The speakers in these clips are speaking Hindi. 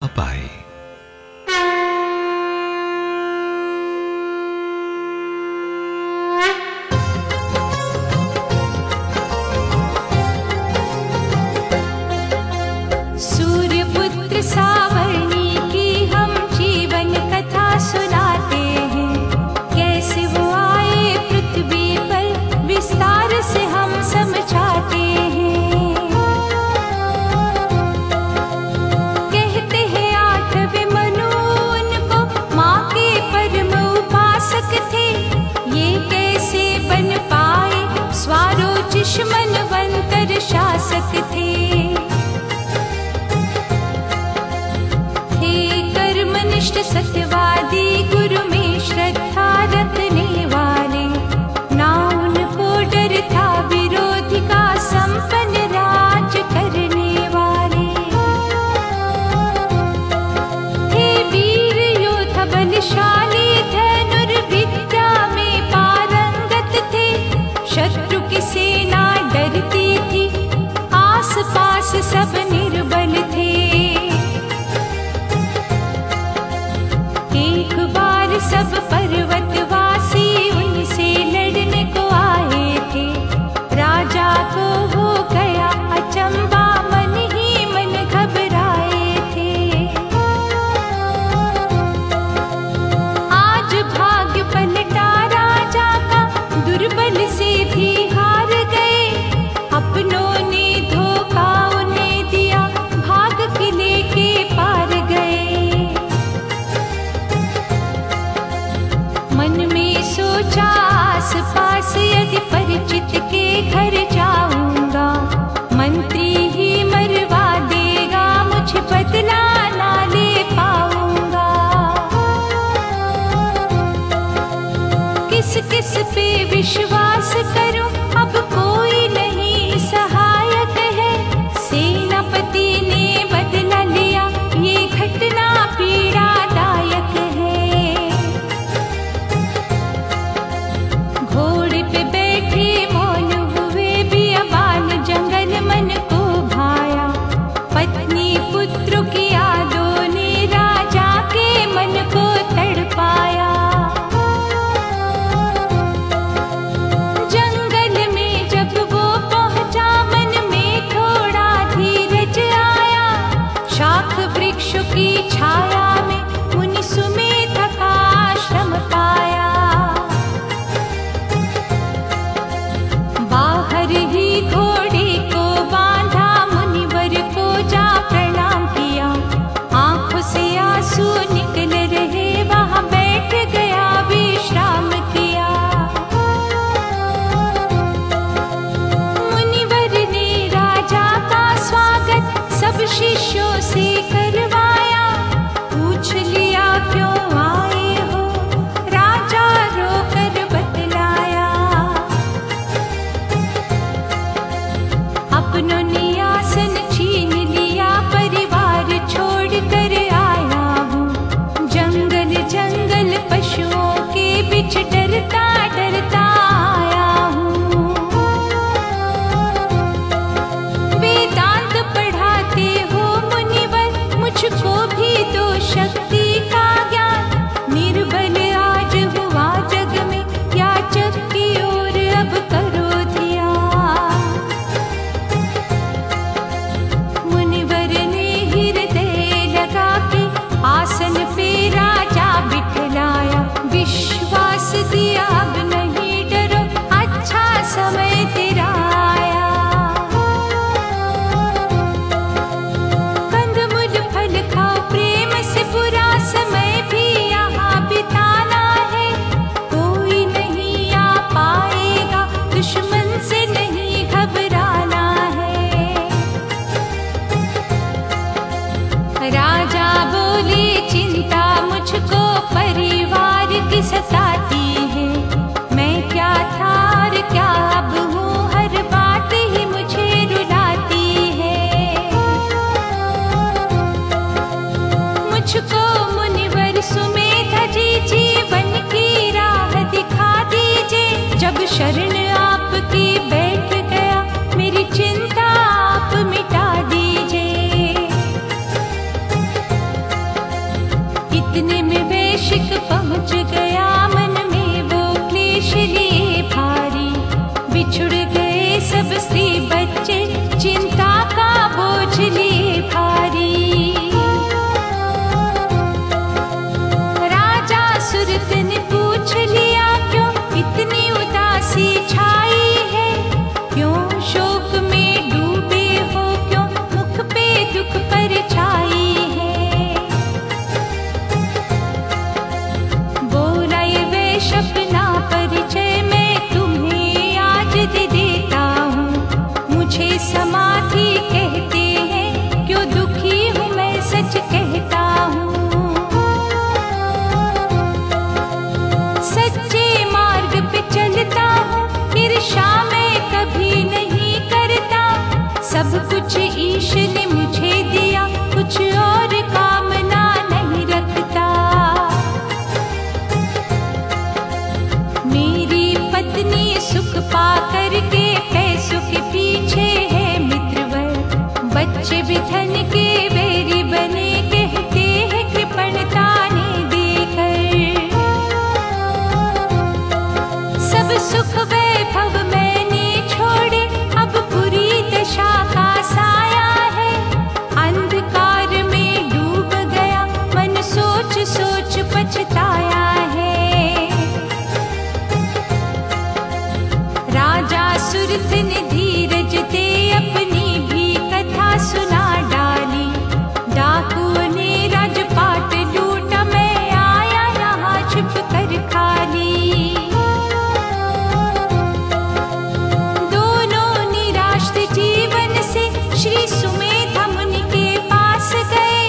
पाए। सूर्यपुत्र सावर्णी की हम जीवन कथा सुनाते हैं, कैसे वो आए पृथ्वी पर विस्तार से हम समझाते हैं। कहते हैं आठवें मनु उनको माँ के परम उपासक थे, ये कैसे बन पाए स्वारोचिष मनवंतर शासक थे। सत्यवादी गुरु में श्रद्धा रखने वाले, ना उनको डर था विरोधी का, संपन्न राज करने वाले थे। वीर योद्धा बलशाली, धनुर्विद्या में पारंगत थे। शत्रु की सेना डरती थी, आस पास सब निर्बल थे। सब पर्वतवासी उनसे लड़ने को आए थे, राजा को हो गया अचंबा, मन ही मन घबराए थे। आज भाग्य पलटा राजा का, दुर्बल से भी हार गए। अपनों ने धोखा उन्हें दिया, भाग किले के पार गए। मन में सोचा आस पास यदि परिचित के घर जाऊंगा, मंत्री ही मरवा देगा, मुझे बदला ना ले पाऊंगा। किस किस पे विश्वास करूं, अब कोई नहीं सहायक है। सेनापति ने बदला लिया, ये घटना पीड़ादायक है। मन को भाया, पत्नी पुत्रों की यादों ने राजा के मन को तड़पाया। जंगल में जब वो पहुंचा, मन में थोड़ा धीरज आया। शाख वृक्षों की छाया में मुनि सुमेधा का आश्रम पाया। बाहर ही घोड़े बांधा, मुनिवर को जा प्रणाम किया। आंखों से आंसू निकल रहे, वहां बैठ गया विश्राम किया। मुनिवर ने राजा का स्वागत सब शिष्यों से करवाया। पूछ लिया क्यों आए हो, राजा रोकर बतलाया। अपनों ने आसन छीन लिया, परिवार छोड़ कर आया हूँ। जंगल जंगल पशुओं के बीच डरता डरता आया हूँ। वेदांत पढ़ाते हो मुनिवर, मुझको भी दो शक्ति का ज्ञान। निर्बल आज हुआ जग में, याचक की ओर अब करो ध्यान। आसन पे राजा बिठलाया, विश्वास दिया अब नहीं डरो, अच्छा समय तेरा आया। कंदमूल फल खाओ प्रेम से, पूरा समय भी यहाँ बिताना है। कोई नहीं आ पाएगा, दुश्मन से नहीं घबराना है। राजा बोले चिंता मुझको परिवार की सताती है। मैं क्या था और क्या अब हूँ, हर बात ही मुझे रुलाती है। मुझको मुनिवर सुमेधा जी जीवन की राह दिखा दीजिए। जब शरण आपकी बैठ गया, मेरी चिंता आप मिटा दीजिए। इतने में वैशिक पहुँच गया, मन में वो क्लेश लिए भारी। बिछुड़ गए सब स्त्री बच्चे, चिंता का बोझ लिए भारी। राजा सुरत ने पूछ लिया, क्यों इतनी उदासी छाई है? क्यों शोक में डूबे हो, क्यों मुख पे दुख परछाई है? बोला ये वैश्य अपना परिचय मैं तुम्हें आज दे देता हूँ। मुझे समाधि कहते हैं, क्यों दुखी हूँ मैं सच कहता हूँ। सच्चे मार्ग पे चलता हूँ, ईर्ष्या मैं कभी नहीं करता। सब कुछ ईश ने मुझे दिया, कुछ और कामना नहीं रखता। मेरी पत्नी सुख पा करके पैसों के पीछे है मित्रवर। बच्चे भी धन के बैरी बने, कहते हैं कृपणता ने देकर। सब सुख वैभव मैंने छोड़े, अब बुरी दशा का साया है। अंधकार में डूब गया, मन सोच सोच पछताया है। राजा सुरथ ने धीरज दे अपनी भी कथा सुना डाली। डाकुओं ने राजपाट लूटा, मैं आया यहाँ छुप कर खाली। दोनों निराश थे जीवन से, श्री सुमेधा मुनि के पास गए।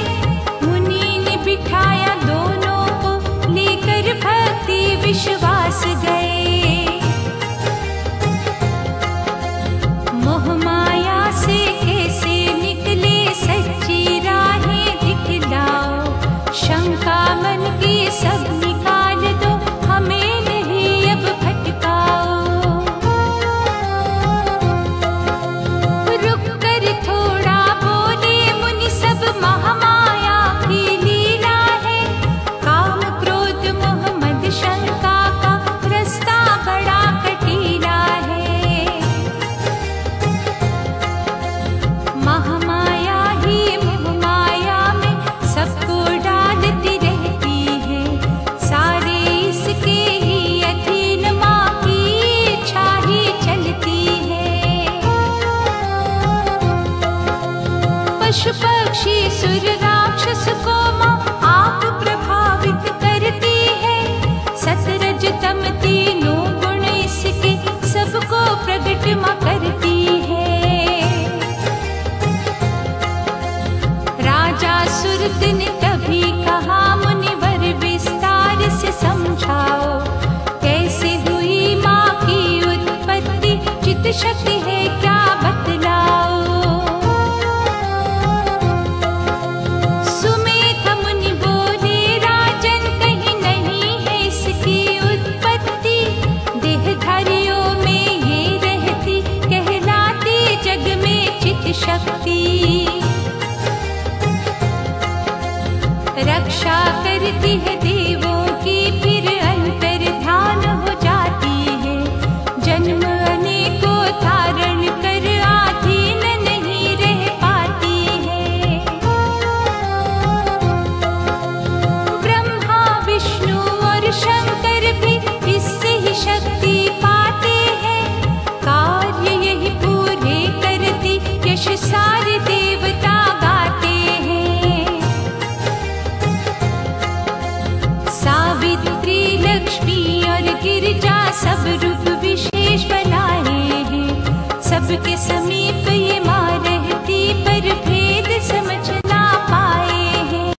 मुनि ने बिठाया दोनों को, लेकर भक्ति विश्वास गए। मोह माया से कैसे निकले, सच्ची राहें दिखलाओ। शंका मन की सब निकाल दो, हमें नहीं अब भटकाओ। रुक कर थोड़ा बोले मुनि, सब महामाया की लीला है। काम क्रोध मोह मद शंका का रास्ता बड़ा कटीला है। महामाया ही मोह माया में सबको डालती रहती है। सारे इसके ही अधीन, माँ की इच्छा ही चलती है। पशु पक्षी सुर राक्षस को माँ आप प्रभावित करती है। सतरज तम तीनों गुण इसके, सबको प्रगट माँ करती है। राजा सुरत ने तभी कहा, मुनिवर विस्तार से समझाओ। कैसे हुई माँ की उत्पत्ति, चित शक्ति है क्या बतलाओ। सुमेधा मुनि बोले, राजन कहीं नहीं है इसकी उत्पत्ति। देहधारियों में ये रहती, कहलाती जग में चित शक्ति। रक्षा करती है देवों की, फिर अंतर ध्यान हो जाती है। जन्म अनेकों धारण कर, आधीन नहीं रह पाती है। ब्रह्मा विष्णु और शंकर भी इससे ही शक्ति पाते हैं। कार्य यही पूरे करती, यश सारे देवता गाते हैं। सावित्री लक्ष्मी और गिरिजा सब रूप विशेष बनाए हैं। सबके समीप ये माँ रहती, पर भेद समझ ना पाए हैं।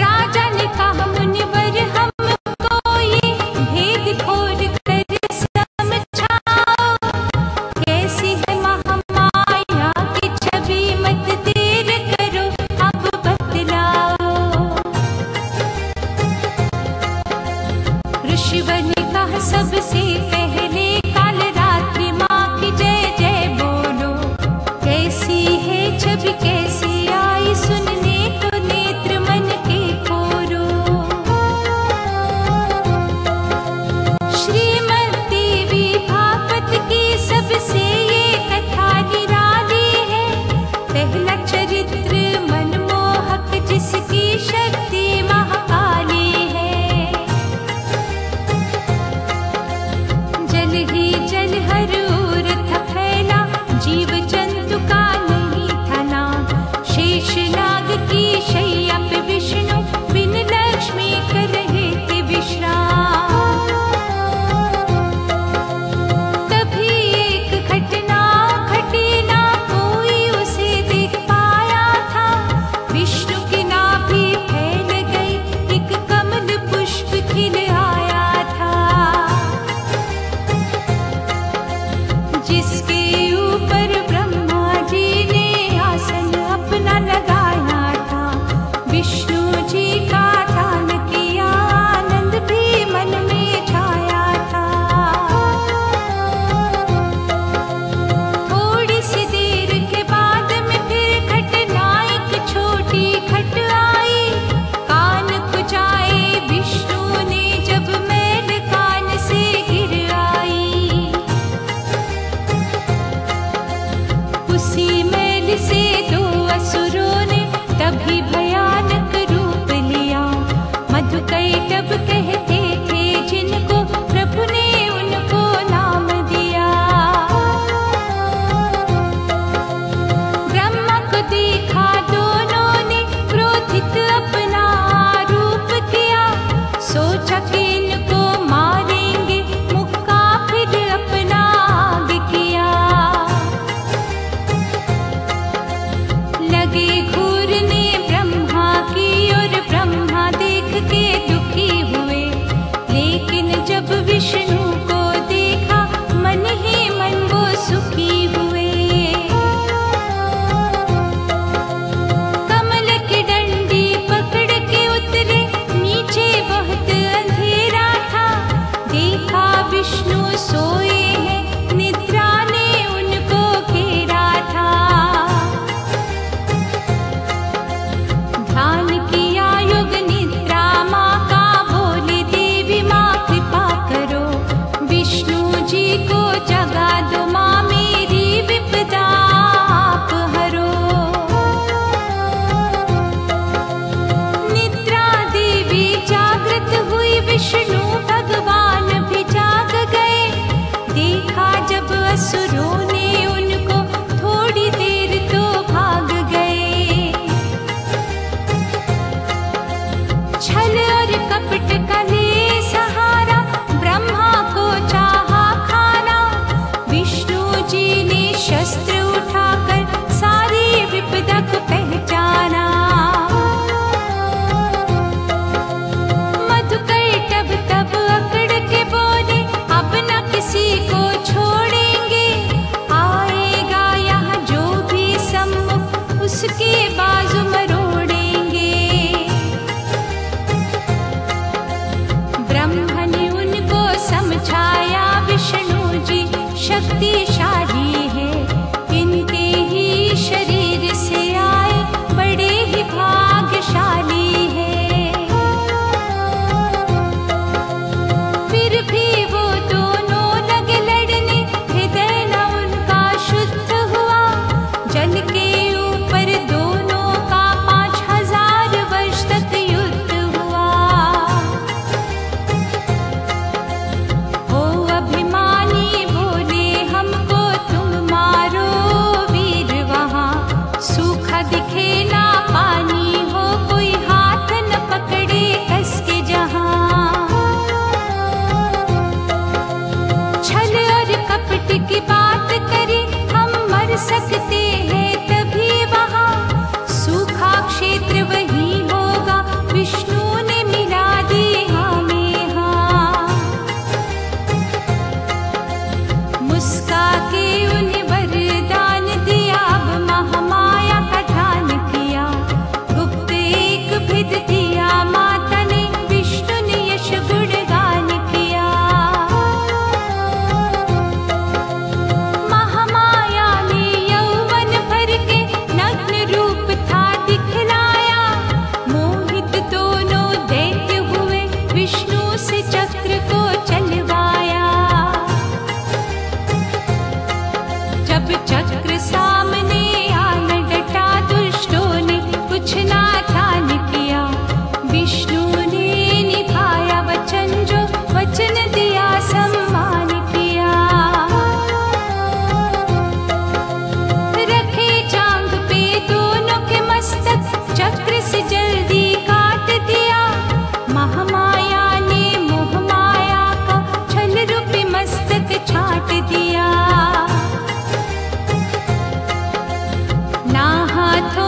राजा ने कहा, मुनिवर हमको ये भेद खोल कर समझाओ। कैसी है महामाया की छवि, मत देर करो अब बतलाओ।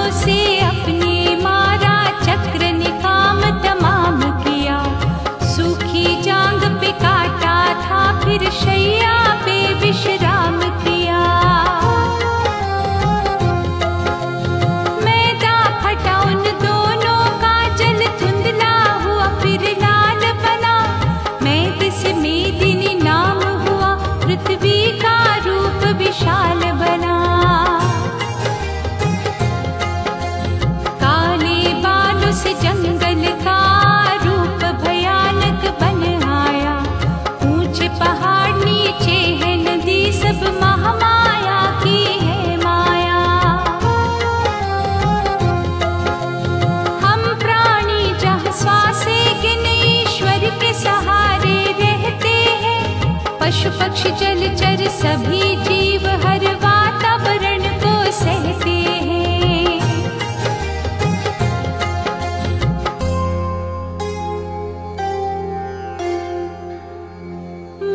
बाणों से अपने मारा, चक्र निकाम तमाम किया। सूखी जांग पे काटा था, फिर शैया पे विश्राम किया। मैदा फटा उन दोनों का, जल धुंधला हुआ फिर लाल बना। मैदे से मेदिनी नाम हुआ, पृथ्वी का रूप विशाल बना। काले बालों से जंगल का रूप भयानक बन आया। ऊंचे पहाड़ नीचे है नदी, सब महामाया की है माया। हम प्राणी जहाँ श्वासे गिने ईश्वर के सहारे रहते हैं। पशु पक्षी जलचर सभी जीव हर वातावरण को सहते हैं।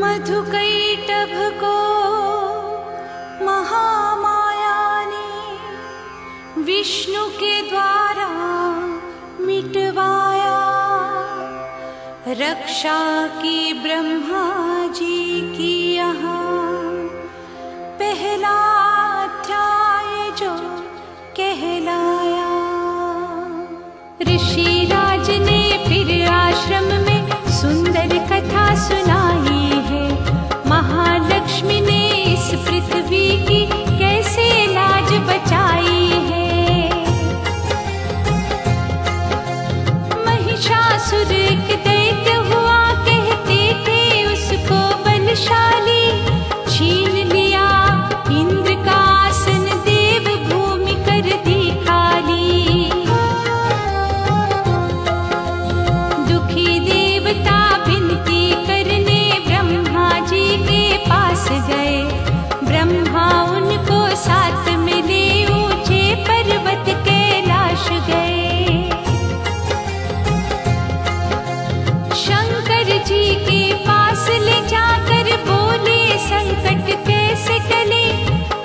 मधुकैटभ को महामाया ने विष्णु के द्वारा मिटवाया। रक्षा की ब्रह्मा जी की यहाँ पहला अध्याय जो कहलाया। ऋषिराज ने फिर आश्रम में सुंदर कथा सुनाई है। महालक्ष्मी ने इस पृथ्वी की कैसे लाज बचाई है। महिषासुर एक दैत्य हुआ, कहते थे उसको बलशाली। छीन लिया इंद्र का आसन, देव भूमि कर दी खाली। दुखी देवता विनती करने ब्रह्मा जी के पास गए। ब्रह्मा उनको साथ मिले, ऊंचे पर्वत कैलाश गए। शंकर जी के पास ले जाकर बोले, संकट कैसे टले।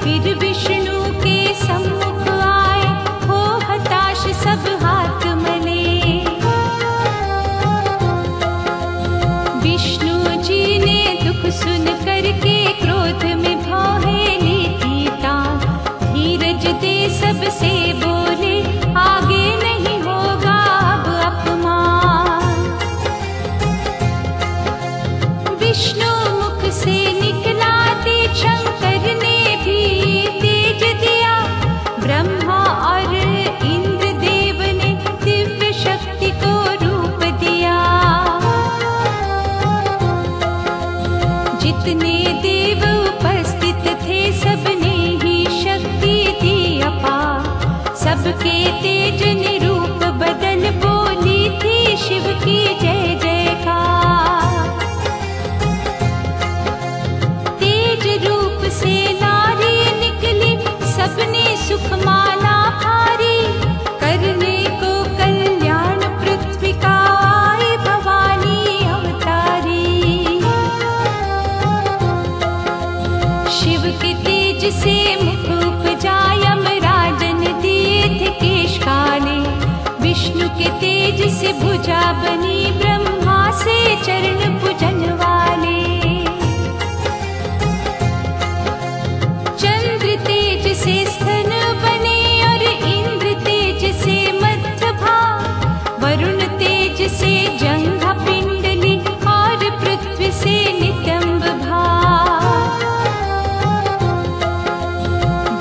फिर विष्णु के सम्मुख आए, हो हताश सब हाथ मले। विष्णु जी ने दुख सुन करके क्रोध में भौहे ली थी तान। धीरज दे सबसे बोले, आगे नहीं होगा अब अपमान। विष्णु मुख से निकला तेज, शंकर ने भी तेज दिया। ब्रह्मा और इंद्र देव ने दिव्य शक्ति को रूप दिया। जितने देव उपस्थित थे सबने ही शक्ति दी अपार। सबके तेज ने रूप बदल, बोली थी शिव की जय जयकार। तेज रूप से नारी निकली, सबने सुखमाला भारी। करने को कल्याण पृथ्वी का आई भवानी अवतारी। शिव के तेज से मुख उपजा, यमराजन दिए थे केश काले। विष्णु के तेज से भुजा बनी, ब्रह्मा से चरण पूजन वाले। चंद्र तेज से स्तन बने, और इंद्र तेज से मध्य भाग। वरुण तेज से जंघा पिंडली, और पृथ्वी से नितंब भाग।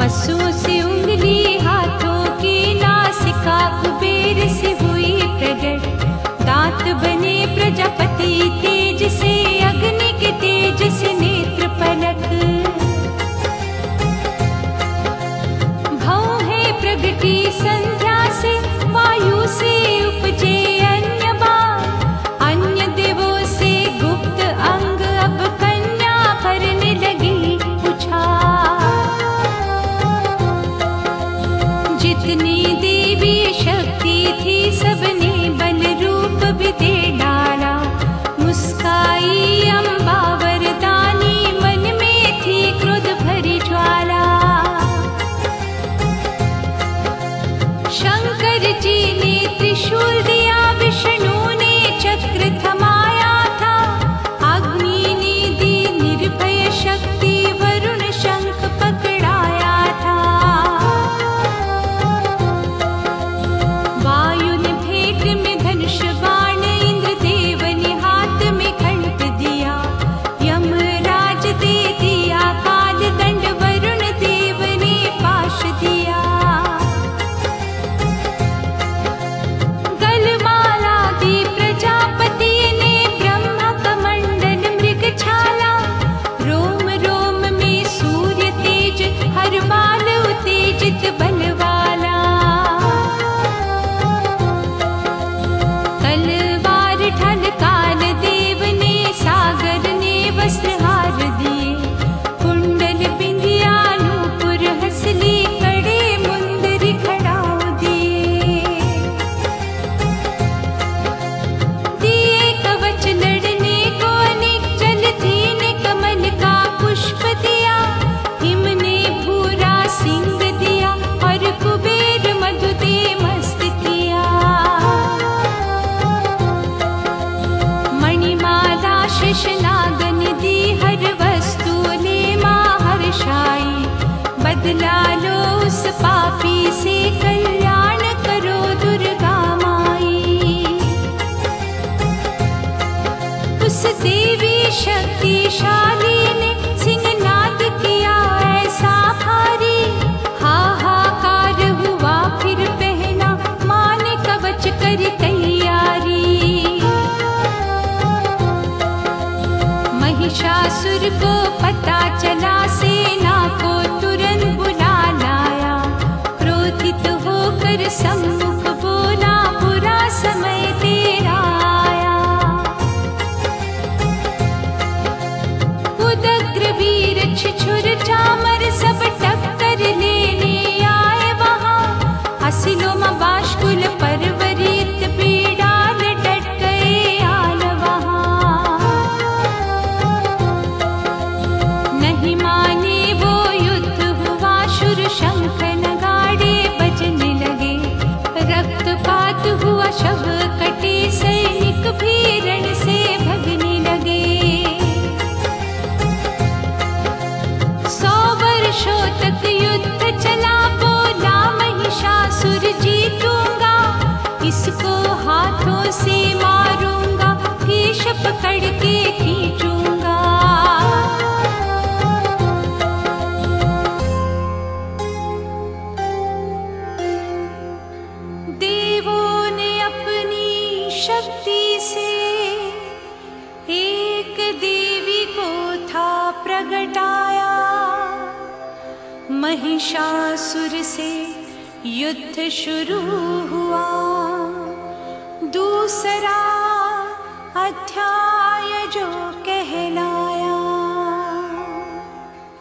बसुओं से उंगली हाथों की, नासिका कुबेर से हुई प्रगट। दांत बने प्रजापति तेज से, अग्नि के तेज से नेत्र पलक। भौहें प्रगटी संध्या से, वायु से उपजे अन्य बाण। अन्य देवों से गुप्त अंग, अब कन्या भरने लगी उछाल। जितनी देवी शक्ति थी, सबने बल रूप भी दे डाला। मुस्काई अम्बा वरदानी, मन में थी क्रोध भरी ज्वाला। शंकर जी ने त्रिशूल दिया, विष्णु ने चक्र थमाया था, अग्नि ने दी निर्भय शक्ति, वरुण शंख पकड़ाया था। वायु ने भेंट में धनुष बाण, इंद्रदेव ने हाथ में खड्ग दिया, यमराज दे दिया काल दंड, वरुण देव ने पाश दिया। गलमाला दी प्रजापति ने, ब्रह्मा कमंडल मृग छाला, रोम रोम में सूर्य तेज, हर बाल उत्तेजित बलवाला। तलवार ढल काल देव ने, सागर ने वस्त्रहार दिए, कुंडल बिंदिया नूपुर हंसली, कड़े मुंदरी खड़ाऊ दिए। दिए कवच लड़ने को अनेक, जलधि ने कमल का पुष्प दिया, हिम ने भूरा सिंह दिया, और कुबेर मधु दे मस्त किया। मणिमाला शेषनाग ने दी, हर वस्तु ले मां हर्षाई, बदला लो उस पापी से, कल्याण करो दुर्गा माई। उस देवी शक्तिशाली ने, सिंहनाद किया ऐसा भारी, हाहाकार हुआ फिर पहना, मां ने कवच करी तैयारी। महिषासुर को पता चला, सेना को तुरंत बुला लाया, क्रोधित होकर सम्मुख बोला, बुरा समय तेरा आया। उदग्र वीर छिछुर चामर, सब टक्कर लेने आए वहां, असिलोम बाष्कुल परवरित, बीड़ाल डट गए आल वहां। नहीं माने वो युद्ध हुआ, शुर शंख नगाड़े बजने लगे, रक्तपात हुआ शव कटे, सैनिक भी रण से भगने लगे। 100 वर्षों तक युद्ध चला, बोला महिषासुर जीतूंगा, इसको हाथों से मारूंगा, केश पकड़ के खींचूंगा। देवों ने अपनी शक्ति से एक देवी को था प्रगटाया, महिषासुर से युद्ध शुरू हुआ। दूसरा अध्याय जो कहलाया,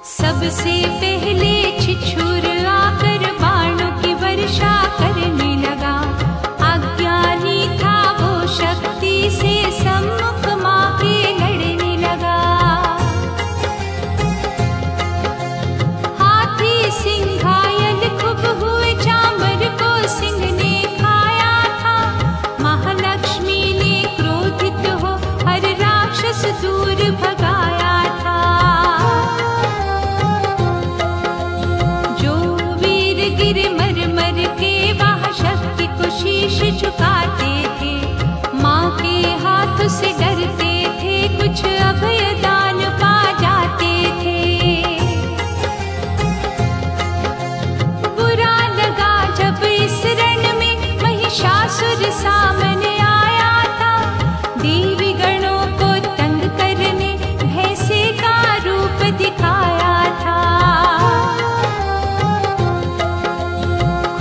सबसे पहले छिछुर आकर बाणों की वर्षा करने लगा, अज्ञानी था वो शक्ति से, सम्मुख मां के लड़ने लगा। हाथी सिंह घायल खूब हुए, चामर को सिंह ने खाया था, महालक्ष्मी ने क्रोधित हो हर राक्षस दूर भगाया था। जो वीर गिर मर मर के वहाँ शक्ति को शीश झुकाते थे, माँ के हाथ से डरते थे, कुछ अभय दान पा जाते थे। बुरा लगा जब इस रण में महिषासुर सामने आया था, देवी गणों को तंग करने भैंसे का रूप दिखाया था।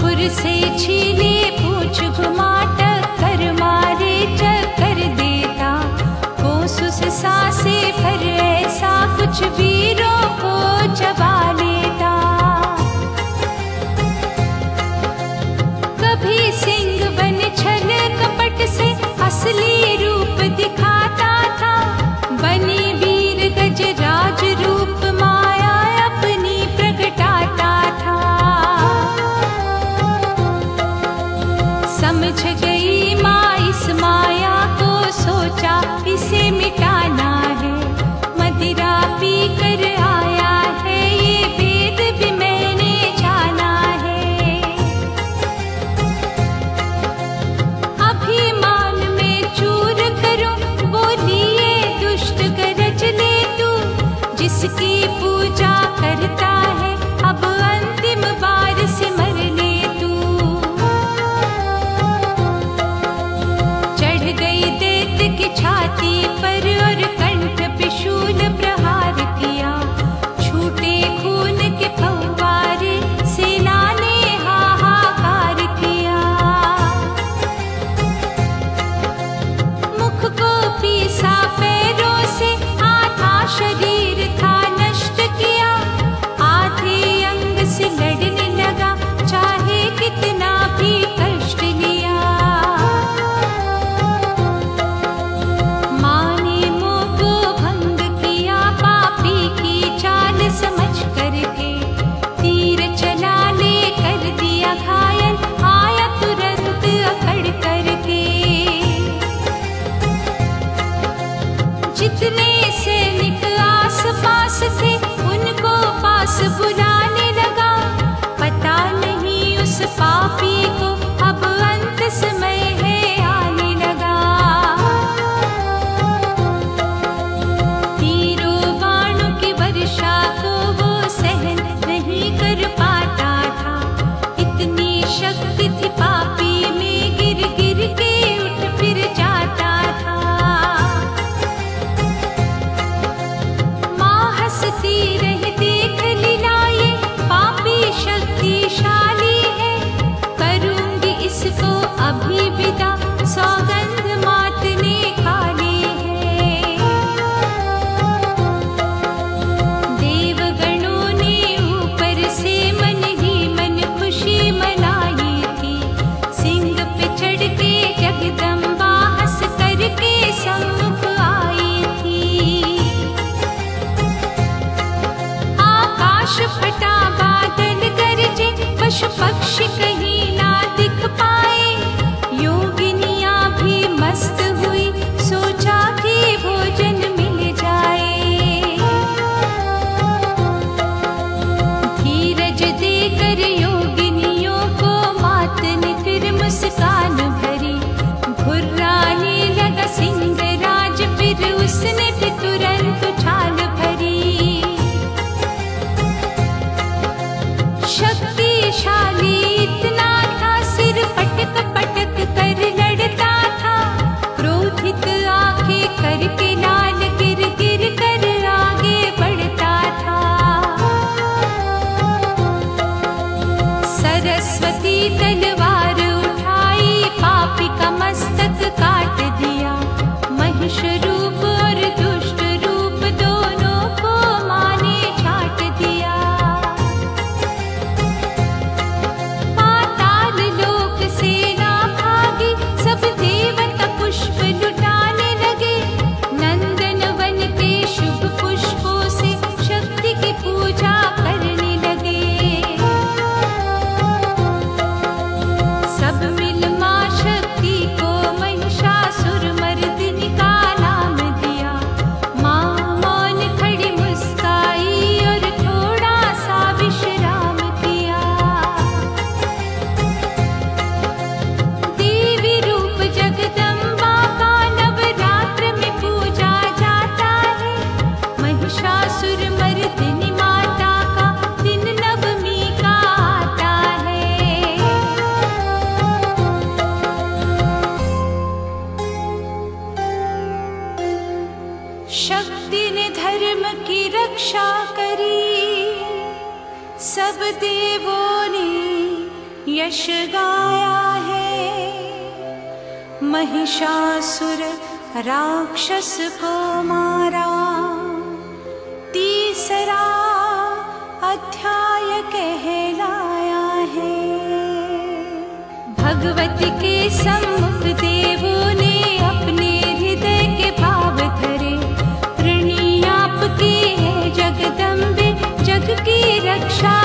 खुर से छीले पूछ घुमा, टक्कर मारे चक्कर देता, कोसुस सांसे भर ऐसा, कुछ वीरों को चबा लेता। कभी सिंह बन छल कपट से असली रूप दिखाता था, बने वीर गजराज रूप माया अपनी प्रगटाता था। समझ गई माँ इस माया को, सोचा इसे मिटाना है। मदिरा पी कर आया है, ये वेद भी मैंने जाना है। अभिमान में चूर करूं, बोलिए दुष्ट गरज ले तू। जिसकी पूजा करता है, अब अंतिम बार सिमर ले तू। चढ़ गई दैत्य की छाती पर और कंठ पे शूल प्रहार किया। छूटे खून के फव्वारे, सेना ने हाहाकार किया। मुख को पीसा पैरों से, आधा शरीर था नष्ट किया। आधे अंग से लड़ने लगा, चाहे कितना भी कष्ट लिया। माँ ने मोह को भंग किया, पापी की चाल समझ करके। तीर चला ले कर दिया घायल, आया तुरंत अकड़ करके। जितने सैनिक आस पास थे, उनको पास बुलाने लगा। पता नहीं उस पापी को अब अंत समय है आने लगा। तीरों बाणों की वर्षा को वो सहन नहीं कर पाता था। इतनी शक्ति थी पापी में, गिर गिर के उठ फिर जाता था। माँ हंसती रही देख लीलाएं, पापी शक्तिशाली है। करूंगी इसको अभी विदा, सौगंध मात ने खाली है। देवगणों ने ऊपर से मन ही मन खुशी मनाई थी। सिंह पे चढ़ के जगदम्बा हंस करके सम्मुख आई थी। आकाश फटा बादल गरजे, पशु पक्षी कहीं ना दिख पाए। योगिनियां भी मस्त हुई, सोचा कि भोजन मिल जाए। धीरज देकर योगिनियों को मात ने फिर मुस्कान भरी। घुर्राने लगा सिंहराज, फिर उसने भी तुरंत छाल भरी। शक्तिशाली इतना था, सिर पटक पटक कर लड़ता था। क्रोधित आंखें करके लाल, गिर गिर कर आगे बढ़ता था। सरस्वती तलवार उठाई, पापी का मस्तक काट दिया। महिष रूप और दुष्ट रूप दोनों को माँ ने छाट दिया। पाताल लोक से ना भागी, सब देवता पुष्प लुटाने लगे। नंदन वन के शुभ पुष्पों से शक्ति की पूजा करने लगे। सब मिल माँ शक्ति को महिषासुर मर्दिनी का नाम दिया। माँ मौन खड़ी मुस्काई और थोड़ा सा विश्राम किया। देवी रूप जगदम्बा का नवरात्र में पूजा जाता है। महिषासुर मर्दिनी माता का दिन नवमी का आता है। शक्ति ने धर्म की रक्षा करी, सब देवों ने यश गाया है। महिषासुर राक्षस को मारा, तीसरा अध्याय कहलाया है। भगवती के सम्मुख देवों ने अपने हृदय के भाव धरे। ऋणी आपकी है जगदम्बे, जग की रक्षा